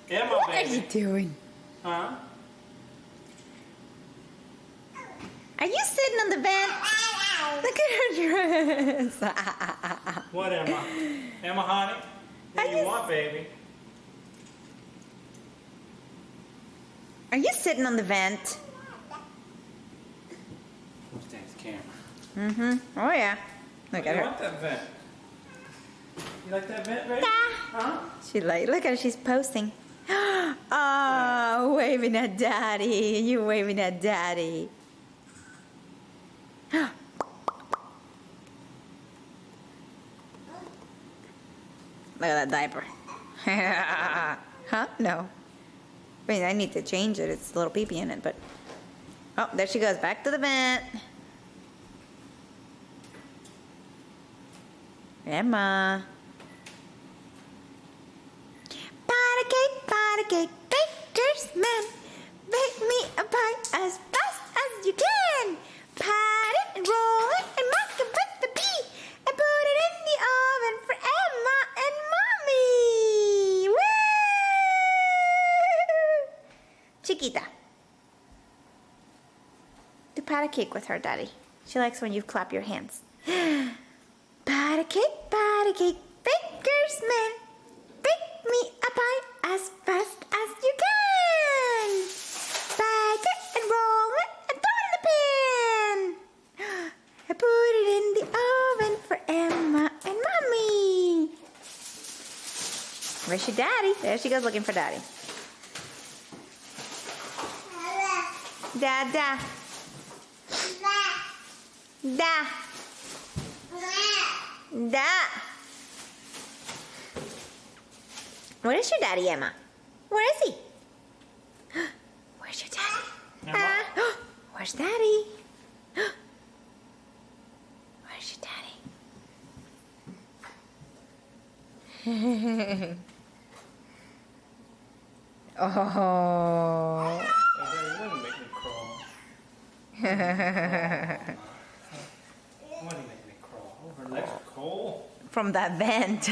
Emma, What are you doing? Huh? Are you sitting on the bench? Look at her dress. What, Emma? Emma, honey? What do you want, baby? Are you sitting on the vent? Thanks, camera. Mm-hmm. Oh, yeah. Look at You her. want that vent? You like that vent, baby? Huh? She look at her. She's posting. Oh, waving at Daddy. You waving at Daddy. Look at that diaper. Huh? No. I mean, I need to change it. It's a little pee-pee in it, but... Oh, there she goes. Back to the vent. Emma. Patty cake, baker's man. Bake me a pie as fast as you can. Pat it and roll it and mash it with the pea. And put it in the oven for Emma and Mommy. Woo! Chiquita. Do pat a cake with her, Daddy. She likes when you clap your hands. Pat a cake, baker's man. Bake me a pie as fast as you can. Bake it and roll it and throw it in the pan. I put it in the oven for Emma and Mommy. Where's your Daddy? There she goes looking for Daddy. Dada. Da. Da. Where is your daddy, Emma? Where is he? Where's your daddy? Where's Daddy? Where's your daddy? Oh. That wouldn't make me crawl. Wouldn't make me crawl. Her legs are cold. From that vent.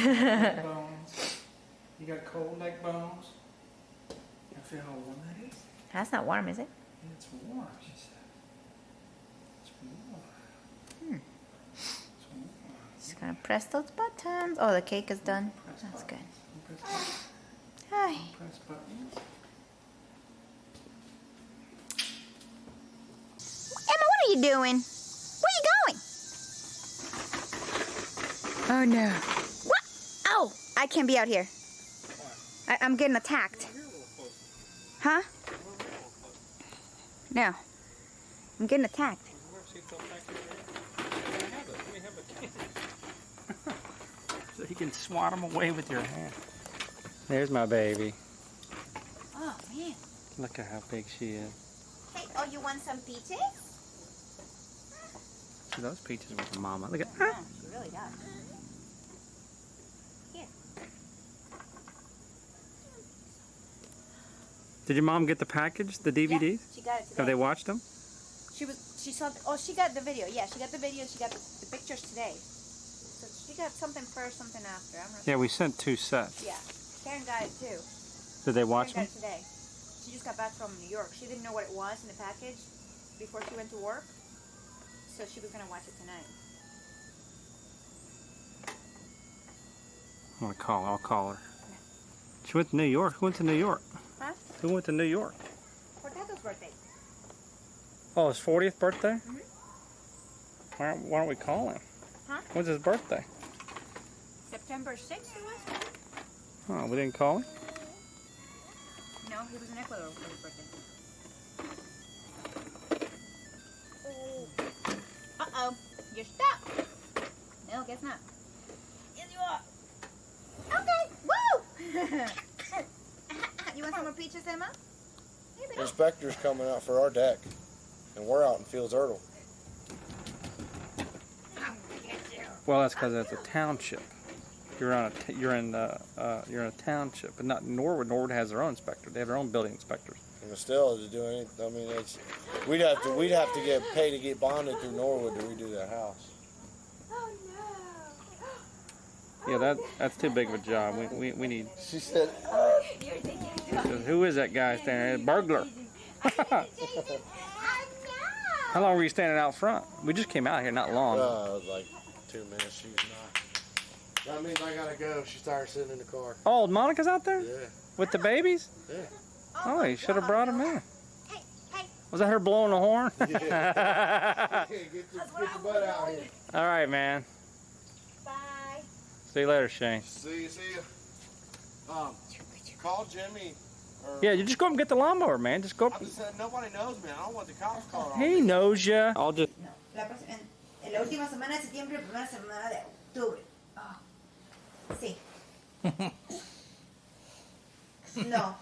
Bones. You got cold neck bones? You feel how warm that is? That's not warm, is it? Yeah, it's warm, she said. It's warm. It's warm. Just gonna press those buttons. Oh, the cake is done. That's good. Hi. Press buttons. Emma, what are you doing? Where are you going? Oh no. What? Oh, I can't be out here. I'm getting attacked. Huh? No. I'm getting attacked. So you can swat them away with your hand. There's my baby. Oh man. Look at how big she is. Hey, oh, you want some peaches? See those peaches with her mama. Look at Yeah, she really does. Here. Did your mom get the package, the DVDs? Yeah, she got it today. Have they watched them? She saw, she got the video. Yeah, she got the video. She got the pictures today. So she got something first, something after. I'm not Yeah, sure. we sent 2 sets. Yeah. Karen got it too. Did they watch Karen them? got it today. She just got back from New York. She didn't know what it was in the package before she went to work. So she was going to watch it tonight. I'm gonna call her. I'll call her. She went to New York. Who went to New York? Huh? Who went to New York? For Tato's birthday. Oh, his 40th birthday? Mhm. Why don't we call him? Huh? When's his birthday? September 6th it was? Oh, we didn't call him? No, he was in Ecuador for his birthday. Uh-oh. You're stuck. No, guess not. Yes, you are. Okay. Woo! You want some more peaches, Emma? Here we go. Inspectors coming out for our deck, and we're out in Fields Erdel. Well, that's because it's a township. You're in a township, but not Norwood. Norwood has their own inspector. They have their own building inspectors. And still to do anything, I mean, we'd have to get paid to get bonded through Norwood to redo that house. Oh, no. Yeah, that's too big of a job. We need. She said, Who is that guy standing there? Burglar. How long were you standing out front? We just came out here not long. it was like 2 minutes. She's not. That means I gotta go. She's tired sitting in the car. Oh, Monica's out there? Yeah. With the babies? Yeah. Oh, you should have brought him in. Hey, hey. Was that her blowing the horn? Yeah. Get your butt out here. All right, man. Bye. See you later, Shane. See you. Call Jimmy. Or, Yeah, you just go up and get the lawnmower, man. Just go up. I just said nobody knows me. I don't want the cops calling on He me. knows you. I'll just. No, en la última semana de septiembre, primera semana de octubre. Oh. Sí. No.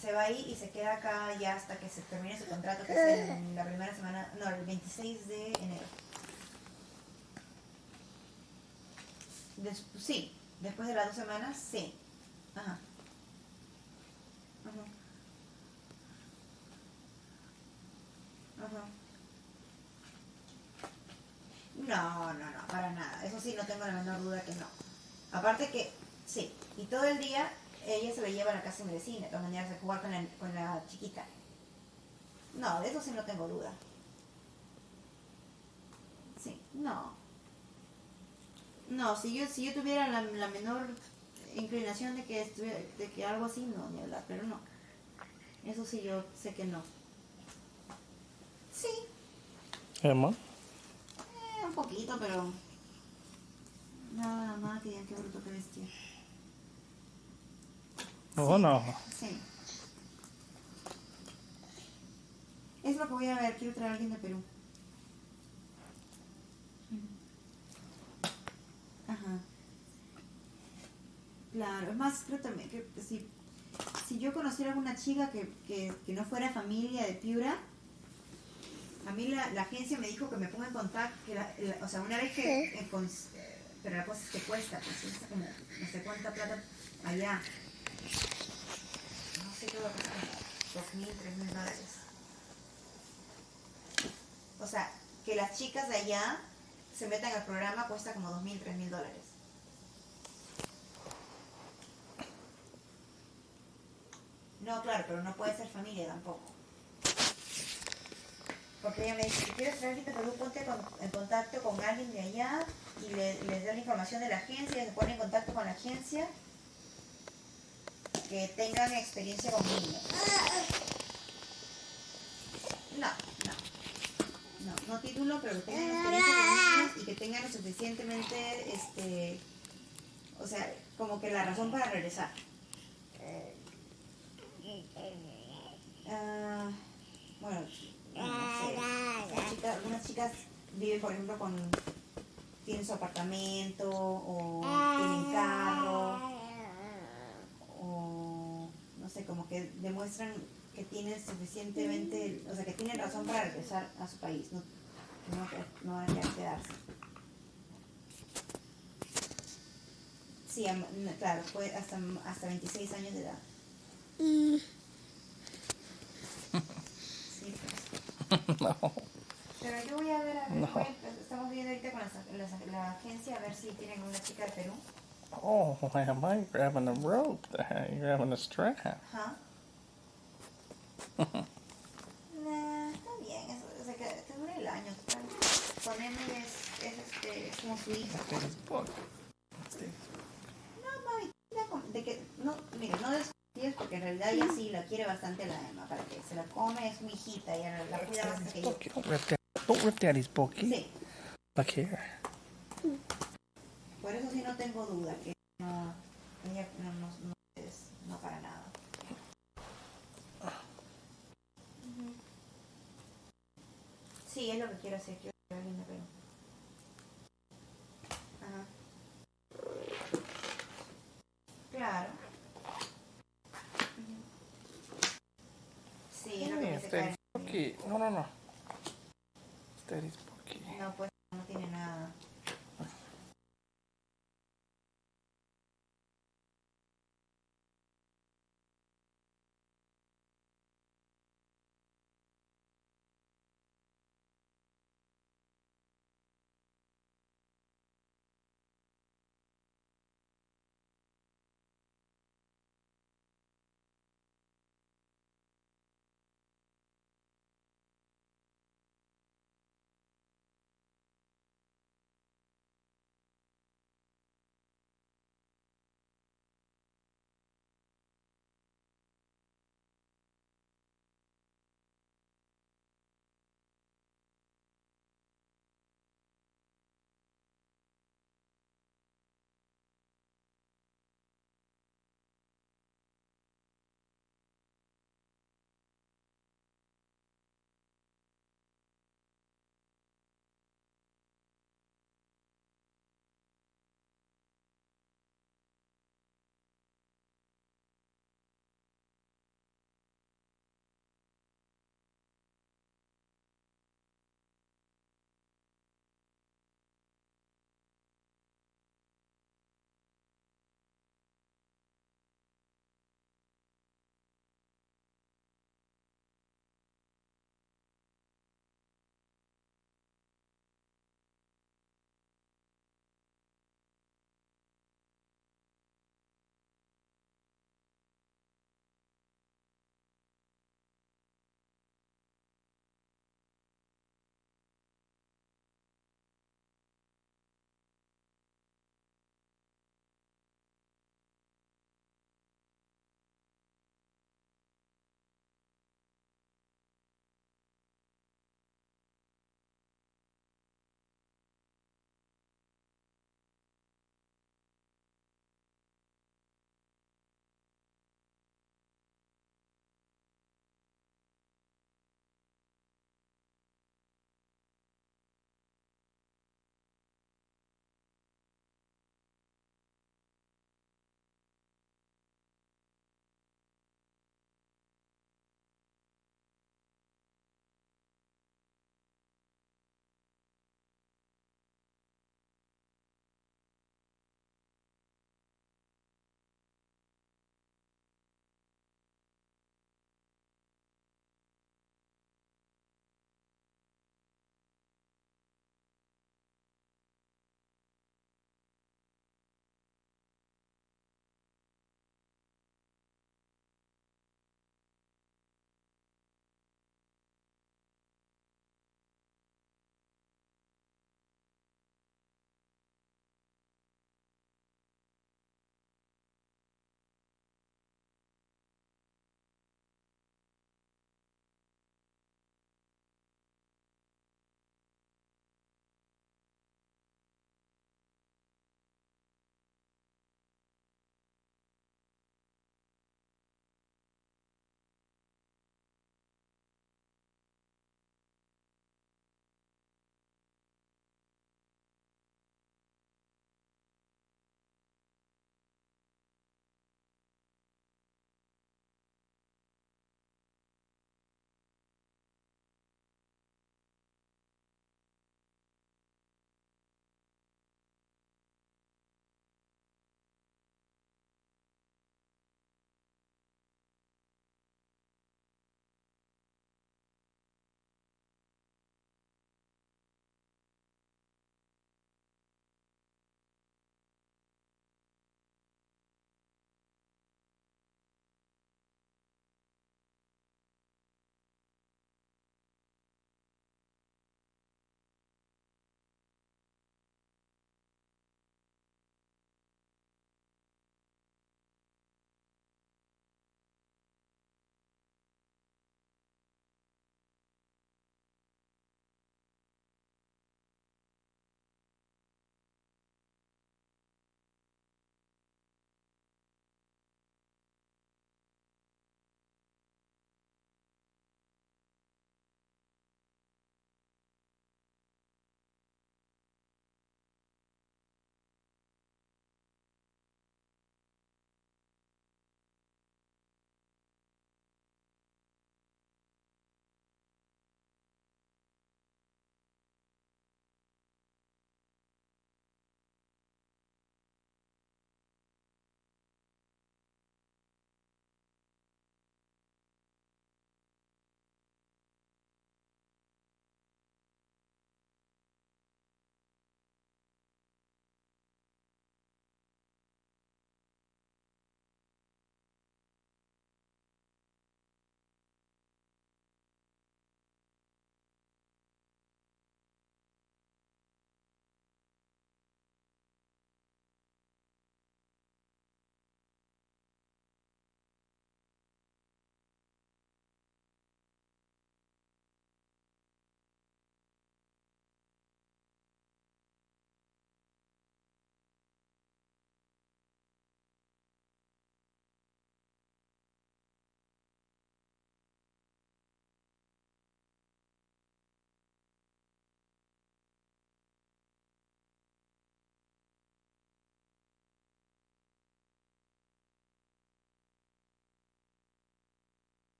Se va ahí y se queda acá ya hasta que se termine su contrato, que es en la primera semana, no, el 26 de enero. Sí, después de las 2 semanas, sí. Ajá. Ajá. Ajá. No, para nada. Eso sí, no tengo la menor duda que no. Aparte que, sí, y todo el día ella se lo lleva a la casa de medicina, de todas maneras, a jugar con la chiquita. No, de eso sí no tengo duda. Sí, no. No, si yo tuviera la menor inclinación de que algo así, no, ni hablar, pero no. Eso sí, yo sé que no. Sí. Emma. Un poquito, pero nada que digan qué bruto, qué bestia. Oh, no. Sí. Es lo que voy a ver, quiero traer a alguien de Perú. Ajá. Claro, es más, creo también que si yo conociera a una chica que no fuera familia de Piura, a mí la agencia me dijo que me ponga en contacto, o sea, una vez que, pero la cosa es que cuesta, pues cuesta como no sé cuánta plata allá. No sé qué va a costar, $2,000, $3,000. O sea, que las chicas de allá se metan al programa cuesta como $2,000, $3,000. No, claro, pero no puede ser familia tampoco. Porque ella me dice, si quieres traer a Perú, ponte en contacto con alguien de allá y les da la información de la agencia, y se pone en contacto con la agencia que tengan experiencia con niños. No título, pero que tengan experiencia con niños y que tengan lo suficientemente, o sea, como que la razón para regresar. Bueno, no sé, algunas chicas viven, por ejemplo, tienen su apartamento, o tienen carro, o no sé, como que demuestran que tienen suficientemente, o sea, que tienen razón para regresar a su país, no deberían quedarse. Sí, claro, fue hasta 26 años de edad. Sí, pues. No. Pero yo voy a ver, No. estamos viendo ahorita con la agencia a ver si tienen una chica de Perú. Oh, am I grabbing a rope there? You're grabbing a strap. Ajá. Está bien, o sea, que dure el año. Con Emily es como su hija. No, mami, de que, no, mire, no desconfíes porque en realidad ella sí la quiere bastante la Emma, para que se la come, es mi hijita, ella la cuida bastante que yo. Don't rip Daddy's bookie. Sí. Look here. Por eso sí no tengo duda que ella no para nada. Sí, es lo que quiero hacer.